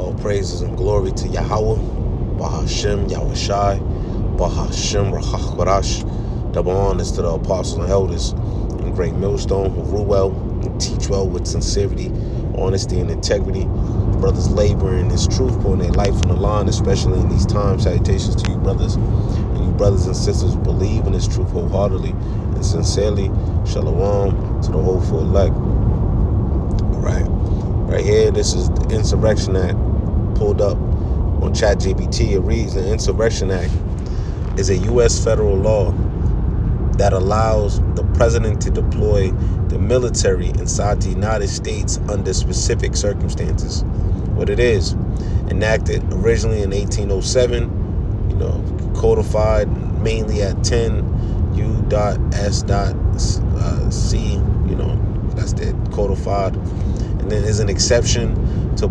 All praises and glory to Yahweh, Bahashem, Yahushai, Bahashem, Rahachbarash. Double honors to the apostles and elders in Great Millstone who rule well and teach well with sincerity, honesty, and integrity. Brothers labor in this truth, putting their life on the line, especially in these times. Salutations to you, brothers. And you brothers and sisters believe in this truth wholeheartedly and sincerely. Shalom to the hopeful elect. Right here, this is the Insurrection Act pulled up on ChatGPT. It reads, the Insurrection Act is a U.S. federal law that allows the president to deploy the military inside the United States under specific circumstances. What it is, enacted originally in 1807, codified mainly at 10 U.S.C, that's the codified. And then there's an exception to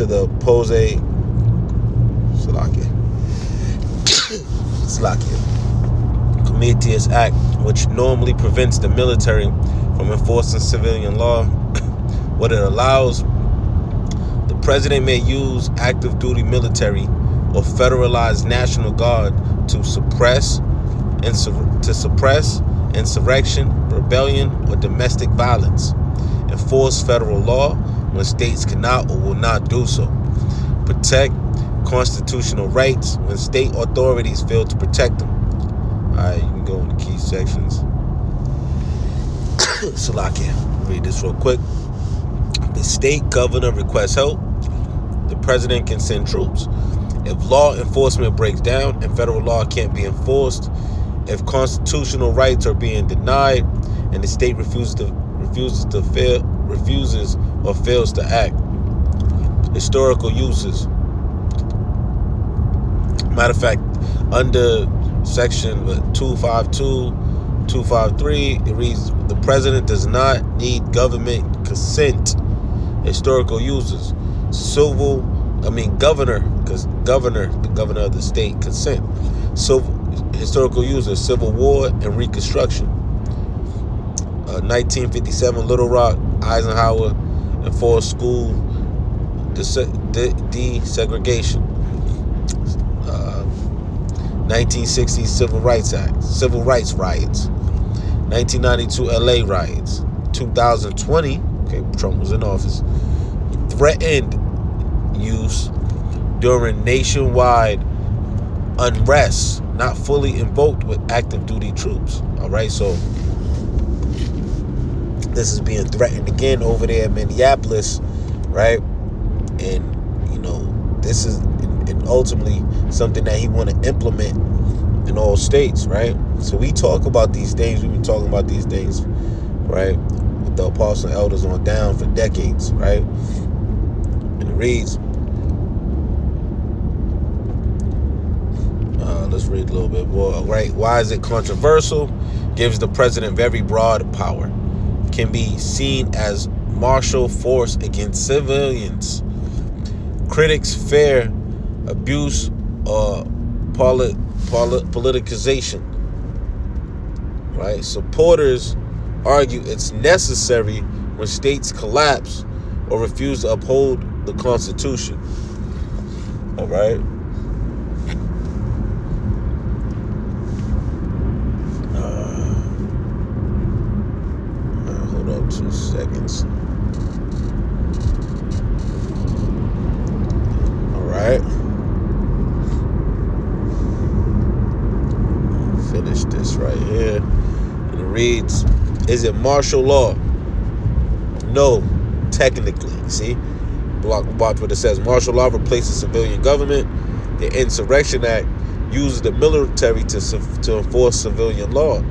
the Prometheus Act, which normally prevents the military from enforcing civilian law. What it allows, the president may use active duty military or federalized National Guard to suppress insurrection, rebellion, or domestic violence. Enforce federal law when states cannot or will not do so. Protect constitutional rights when state authorities fail to protect them. Alright, you can go in the key sections. Salakia, read this real quick. The state governor requests help. The president can send troops. If law enforcement breaks down and federal law can't be enforced, if constitutional rights are being denied and the state refuses or fails to act. Historical uses. Matter of fact, under section 252, 253, it reads, the president does not need government consent. Historical uses. Governor, because the governor of the state, consent. Historical uses, Civil War and Reconstruction. 1957, Little Rock, Eisenhower enforced school desegregation. 1960s Civil Rights Act, Civil Rights Riots. 1992 LA riots. 2020, Trump was in office, threatened use during nationwide unrest, not fully invoked with active duty troops. All right, so this is being threatened again over there in Minneapolis, right? And this is ultimately something that he want to implement in all states, right? So we talk about these things. We've been talking about these things, right, with the apostles and elders on down for decades, right? And it reads, let's read a little bit more, right? Why is it controversial? Gives the president very broad power. Can be seen as martial force against civilians. Critics fear abuse or politicization. Right? Supporters argue it's necessary when states collapse or refuse to uphold the Constitution. All right? Hold up 2 seconds. All right. Finish this right here. And it reads, is it martial law? No, technically. See? Watch what it says. Martial law replaces civilian government. The Insurrection Act uses the military to enforce civilian law.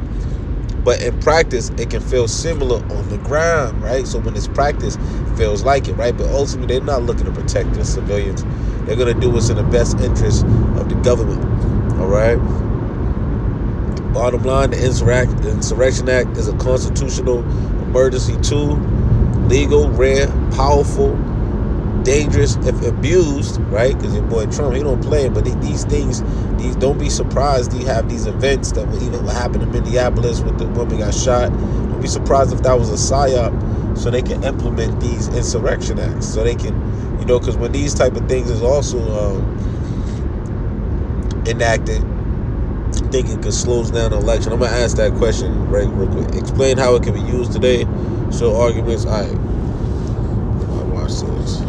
But in practice, it can feel similar on the ground, right? So when it's practice, it feels like it, right? But ultimately, they're not looking to protect the civilians. They're going to do what's in the best interest of the government, all right? Bottom line, the Insurrection Act is a constitutional emergency tool, legal, rare, powerful, dangerous if abused, right? Because your boy Trump, he don't play it, but these things, don't be surprised you have these events that will even happen in Minneapolis with the woman got shot. Don't be surprised if that was a psyop so they can implement these insurrection acts, so they can, because when these type of things is also enacted, I think it could slow down the election. I'm gonna ask that question real quick. Explain how it can be used today. So arguments. All right, I watch this.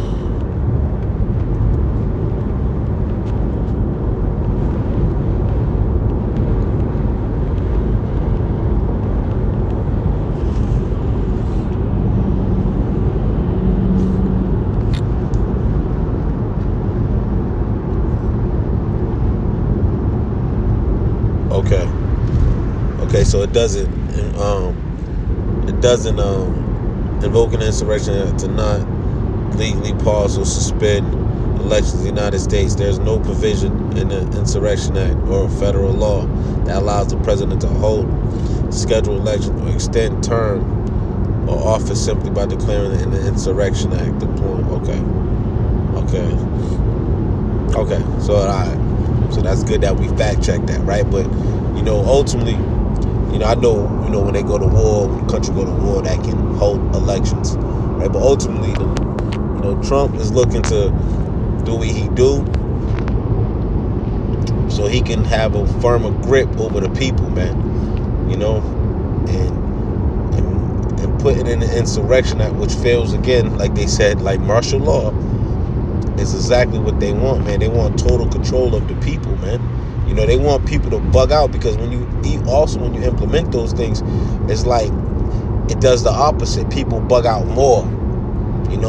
Okay, so it doesn't invoke an insurrection to not legally pause or suspend elections in the United States. There's no provision in the Insurrection Act or federal law that allows the president to hold, schedule elections, or extend term or office simply by declaring it in the Insurrection Act. Okay. So all right. So that's good that we fact checked that, right? But ultimately, I know, when they go to war, when the country go to war, that can hold elections, right? But ultimately, Trump is looking to do what he do, so he can have a firmer grip over the people, man. And put it in the Insurrection Act, which fails again, like they said, like martial law, is exactly what they want, man. They want total control of the people, man. They want people to bug out, because when you implement those things, it's like it does the opposite. People bug out more,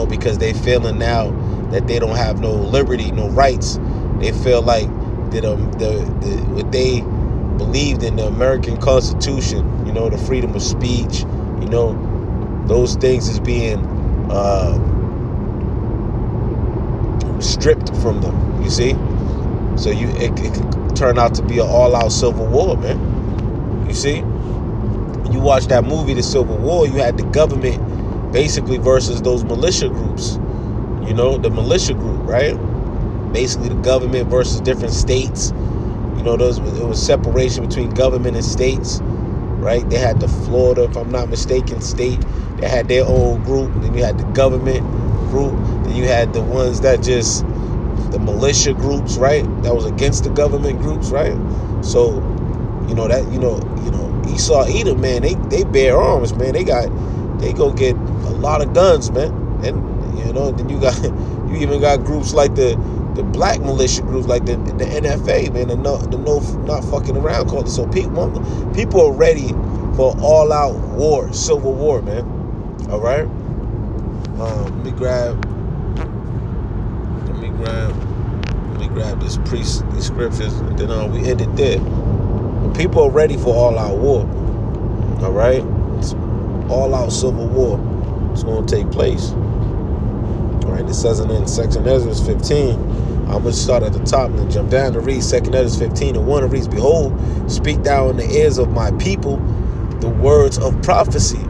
because they feeling now that they don't have no liberty, no rights. They feel like that what they believed in, the American Constitution, the freedom of speech, those things is being stripped from them. You see, so it could turn out to be an all-out civil war, man. You see, you watch that movie, The Civil War. You had the government basically versus those militia groups. The militia group, right? Basically, the government versus different states. It was separation between government and states, right? They had the Florida, if I'm not mistaken, state. They had their own group. Then you had the government group. Then you had the ones that just the militia groups, right? That was against the government groups, right? So, Esau Edom, man, they bear arms, man. They go get a lot of guns, man. And then you even got groups like the black militia groups, like the NFA, man, the not fucking around called it. So people are ready for all out war, civil war, man. All right. Let me grab these scriptures, and then we end it there. People are ready for all out war. All right, it's all out civil war. It's going to take place. All right, it says in 2 Ezra 15. I'm going to start at the top and then jump down to read 2 Ezra 15:1. It reads, "Behold, speak thou in the ears of my people the words of prophecy,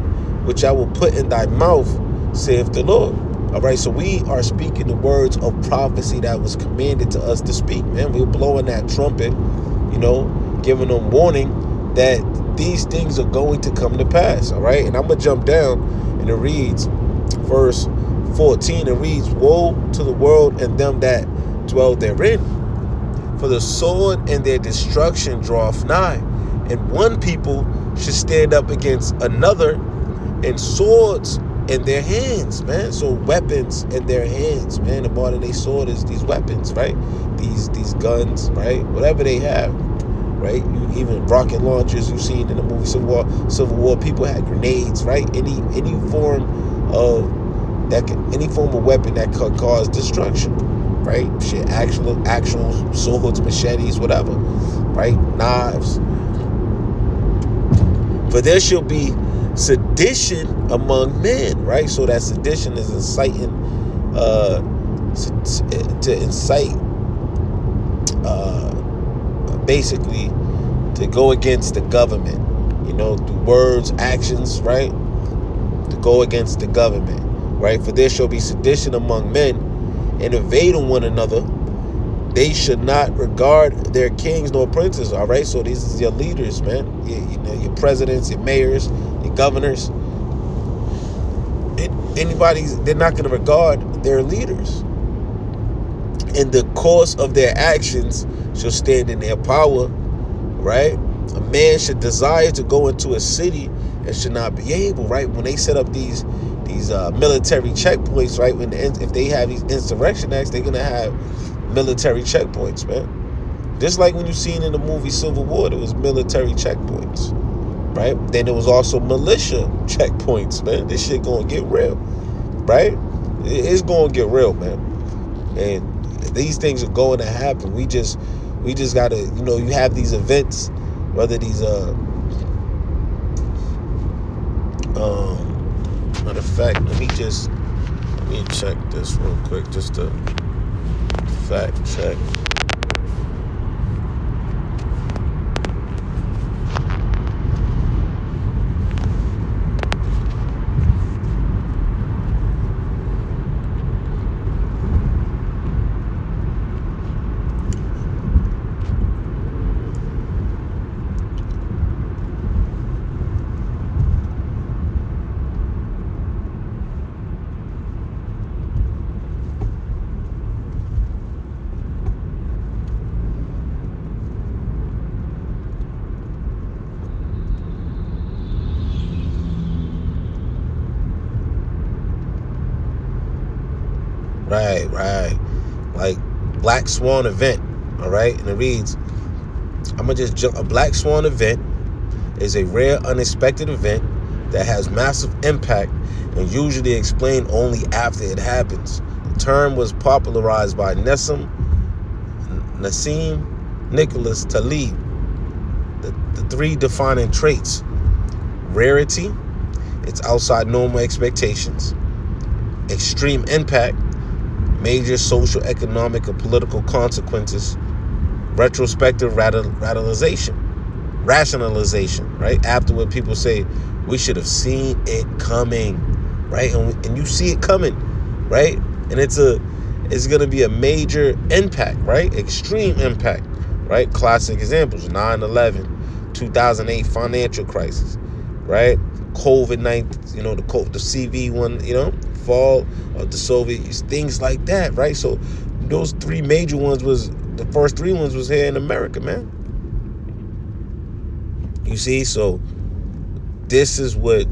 which I will put in thy mouth, saith the Lord." All right, so we are speaking the words of prophecy that was commanded to us to speak, man. We're blowing that trumpet, giving them warning that these things are going to come to pass. All right, and I'm going to jump down, and it reads, verse 14, it reads, "Woe to the world and them that dwell therein, for the sword and their destruction draweth nigh, and one people should stand up against another, and swords in their hands," man. So weapons in their hands, man. The part of their sword is these weapons, right? These guns, right? Whatever they have, right? Even rocket launchers you've seen in the movie Civil War. People had grenades, right? Any form of weapon that could cause destruction, right? Shit, actual swords, machetes, whatever, right? Knives. "For there shall be sedition among men," right? So that sedition is inciting, to incite, basically, to go against the government, through words, actions, right? To go against the government, right? "For there shall be sedition among men, and invading one another. They should not regard their kings nor princes." All right, so these are your leaders, man. Your presidents, your mayors, your governors. they're not going to regard their leaders. And the course of their actions shall stand in their power, right? A man should desire to go into a city and should not be able, right? When they set up these military checkpoints, right? If they have these insurrection acts, they're gonna have military checkpoints, man. Just like when you seen in the movie Civil War, there was military checkpoints, right? Then there was also militia checkpoints, man. This shit gonna get real, right? It's gonna get real, man. And these things are going to happen. We just gotta, you have these events, whether these matter of fact, let me check this real quick, just to fact check. Right. Like Black Swan event, all right? And it reads, I'm going to just jump. A Black Swan event is a rare, unexpected event that has massive impact and usually explained only after it happens. The term was popularized by Nassim Nicholas Taleb. The three defining traits: rarity, it's outside normal expectations; extreme impact, major social, economic, and political consequences; retrospective rationalization, right? Afterward, people say, we should have seen it coming, right? And you see it coming, right? And it's going to be a major impact, right? Extreme impact, right? Classic examples: 9/11, 2008 financial crisis, right? COVID-19, the CV one, fall of the Soviet, things like that, right? So those three major ones the first three ones was here in America, man. You see, so this is what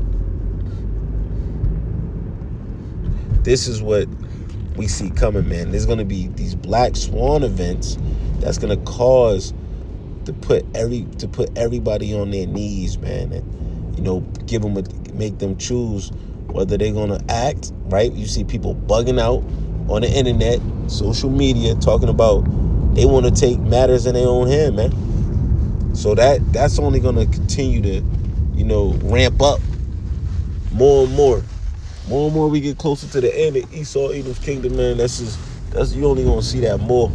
we see coming, man. There's gonna be these Black Swan events that's gonna cause to put everybody on their knees, man, and make them choose whether they're gonna act, right? You see people bugging out on the internet, social media, talking about they want to take matters in their own hand, man. So that's only gonna continue to, ramp up more and more. More and more we get closer to the end of Esau Edom's kingdom, man. That's you only gonna see that more.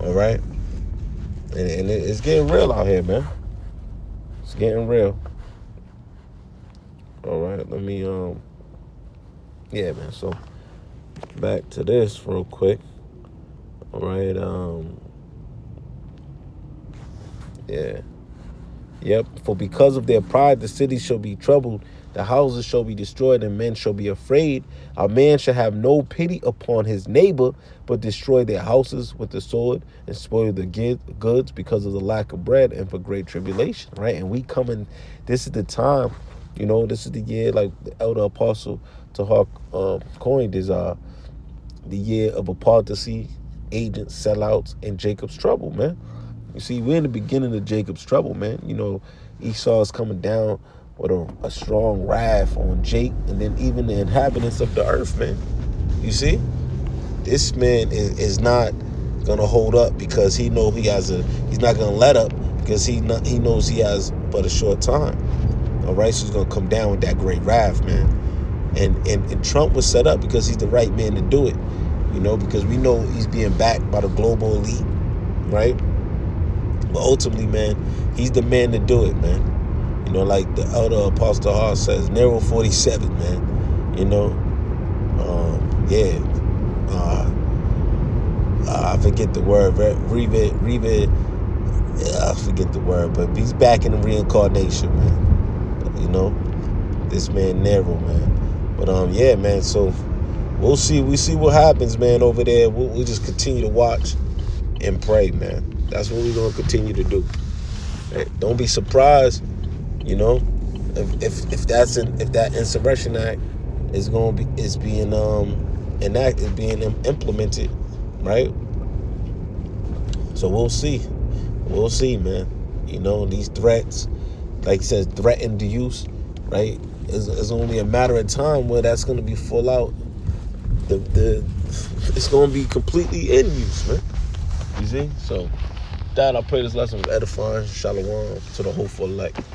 All right, and it's getting real out here, man. It's getting real. All right, let me yeah, man. So back to this real quick. All right, yeah. Yep. For because of their pride, the city shall be troubled, the houses shall be destroyed, and men shall be afraid. A man shall have no pity upon his neighbor, but destroy their houses with the sword and spoil the goods because of the lack of bread and for great tribulation, right? And we coming, this is the time, this is the year, like the elder apostle Tahak coined, is the year of apostasy, agents, sellouts, and Jacob's trouble, man. You see, we're in the beginning of Jacob's trouble, man. Esau is coming down with a strong wrath on Jake, and then even the inhabitants of the earth, man. You see, this man is not gonna hold up because he know he's not gonna let up because he knows he has but a short time. All right, so he's gonna come down with that great wrath, man. And Trump was set up because he's the right man to do it, because we know he's being backed by the global elite, right? But ultimately, man, he's the man to do it, man. Like the elder apostle Hart says, Nero 47, man. I forget the word. I forget the word, but he's back in the reincarnation, man. This man Nero, man. But yeah, man. So we'll see. We see what happens, man, over there. We'll just continue to watch and pray, man. That's what we're gonna continue to do. Right? Don't be surprised, you know, if that insurrection act is being implemented, right? So we'll see. We'll see, man. You know, these threats, like he says, threatened use, right? It's only a matter of time where that's going to be full out. It's going to be completely in use, man. You see? So, that I pray this lesson was edifying. Shalom to the hopeful elect.